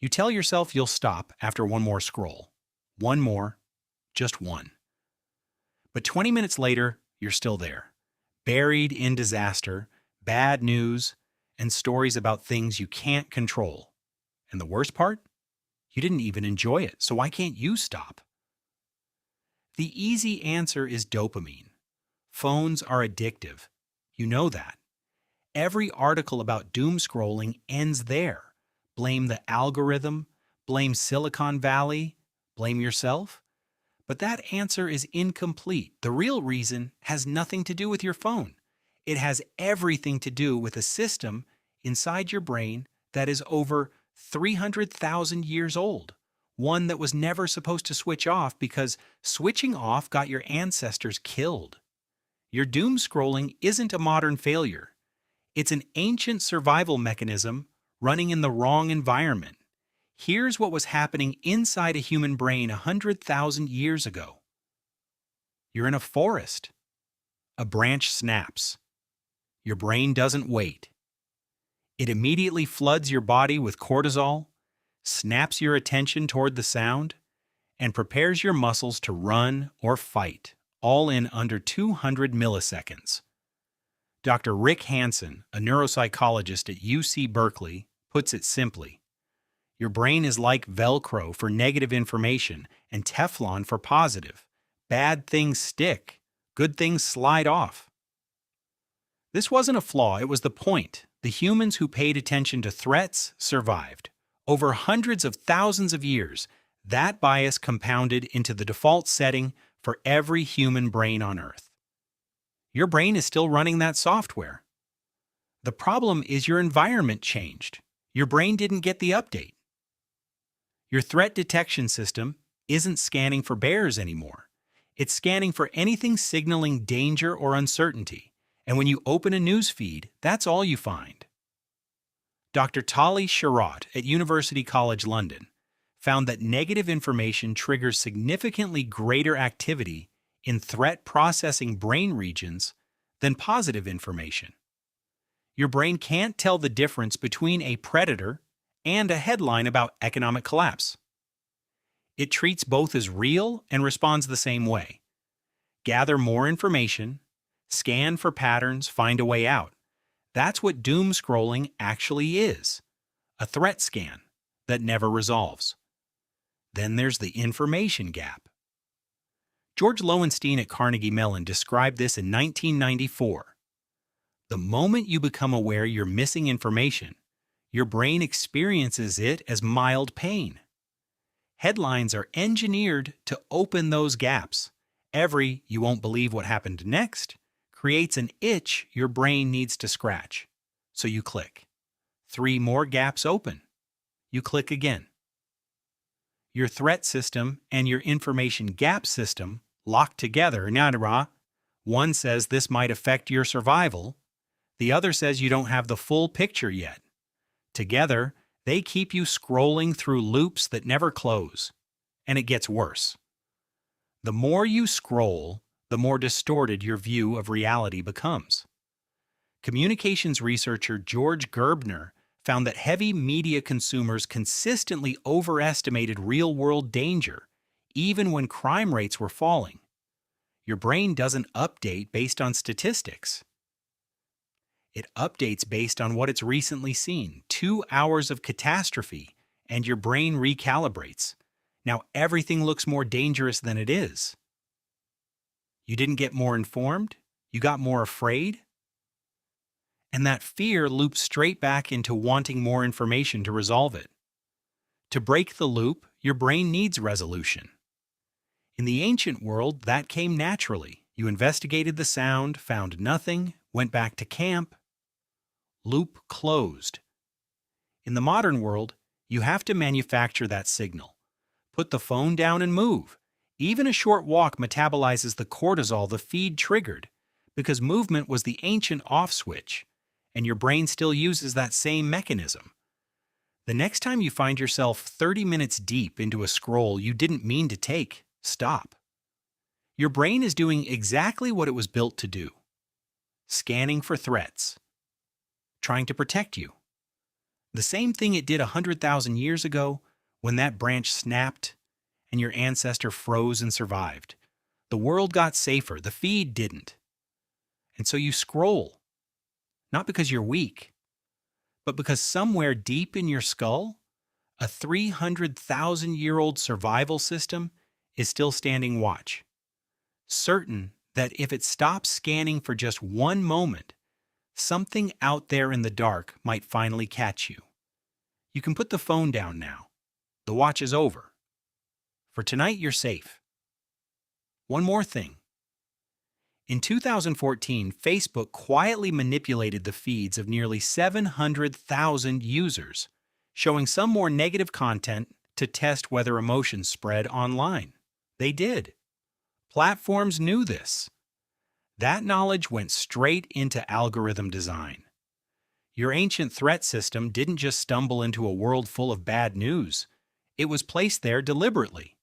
You tell yourself you'll stop after one more scroll. One more, just one. But 20 minutes later, you're still there, buried in disaster, bad news, and stories about things you can't control. And the worst part? You didn't even enjoy it, so why can't you stop? The easy answer is dopamine. Phones are addictive. You know that. Every article about doom scrolling ends there. Blame the algorithm, blame Silicon Valley, blame yourself. But that answer is incomplete. The real reason has nothing to do with your phone. It has everything to do with a system inside your brain that is over 300,000 years old. One that was never supposed to switch off because switching off got your ancestors killed. Your doom scrolling isn't a modern failure. It's an ancient survival mechanism running in the wrong environment. Here's what was happening inside a human brain 100,000 years ago. You're in a forest. A branch snaps. Your brain doesn't wait. It immediately floods your body with cortisol, snaps your attention toward the sound, and prepares your muscles to run or fight, all in under 200 milliseconds. Dr. Rick Hanson, a neuropsychologist at UC Berkeley, puts it simply. Your brain is like Velcro for negative information and Teflon for positive. Bad things stick, good things slide off. This wasn't a flaw, it was the point. The humans who paid attention to threats survived. Over hundreds of thousands of years, that bias compounded into the default setting for every human brain on Earth. Your brain is still running that software. The problem is your environment changed. Your brain didn't get the update. Your threat detection system isn't scanning for bears anymore. It's scanning for anything signaling danger or uncertainty. And when you open a news feed, that's all you find. Dr. Tali Sharot at University College London found that negative information triggers significantly greater activity in threat processing brain regions than positive information. Your brain can't tell the difference between a predator and a headline about economic collapse. It treats both as real and responds the same way. Gather more information, scan for patterns, find a way out. That's what doom scrolling actually is, a threat scan that never resolves. Then there's the information gap. George Loewenstein at Carnegie Mellon described this in 1994. The moment you become aware you're missing information, your brain experiences it as mild pain. Headlines are engineered to open those gaps. Every "you won't believe what happened next" creates an itch your brain needs to scratch. So you click. 3 more gaps open. You click again. Your threat system and your information gap system lock together. One says this might affect your survival. The other says you don't have the full picture yet. Together, they keep you scrolling through loops that never close. And it gets worse. The more you scroll, the more distorted your view of reality becomes. Communications researcher George Gerbner found that heavy media consumers consistently overestimated real-world danger, even when crime rates were falling. Your brain doesn't update based on statistics. It updates based on what it's recently seen. 2 hours of catastrophe, and your brain recalibrates. Now everything looks more dangerous than it is. You didn't get more informed? You got more afraid? And that fear loops straight back into wanting more information to resolve it. To break the loop, your brain needs resolution. In the ancient world, that came naturally. You investigated the sound, found nothing, went back to camp. Loop closed. In the modern world, you have to manufacture that signal. Put the phone down and move. Even a short walk metabolizes the cortisol the feed triggered, because movement was the ancient off switch, and your brain still uses that same mechanism. The next time you find yourself 30 minutes deep into a scroll you didn't mean to take, stop. Your brain is doing exactly what it was built to do. Scanning for threats. Trying to protect you. The same thing it did 100,000 years ago when that branch snapped and your ancestor froze and survived. The world got safer, the feed didn't. And so you scroll, not because you're weak, but because somewhere deep in your skull, a 300,000-year-old survival system is still standing watch, certain that if it stops scanning for just one moment, something out there in the dark might finally catch you. You can put the phone down now. The watch is over. For tonight, you're safe. One more thing. In 2014, Facebook quietly manipulated the feeds of nearly 700,000 users, showing some more negative content to test whether emotions spread online. They did. Platforms knew this. That knowledge went straight into algorithm design. Your ancient threat system didn't just stumble into a world full of bad news. It was placed there deliberately.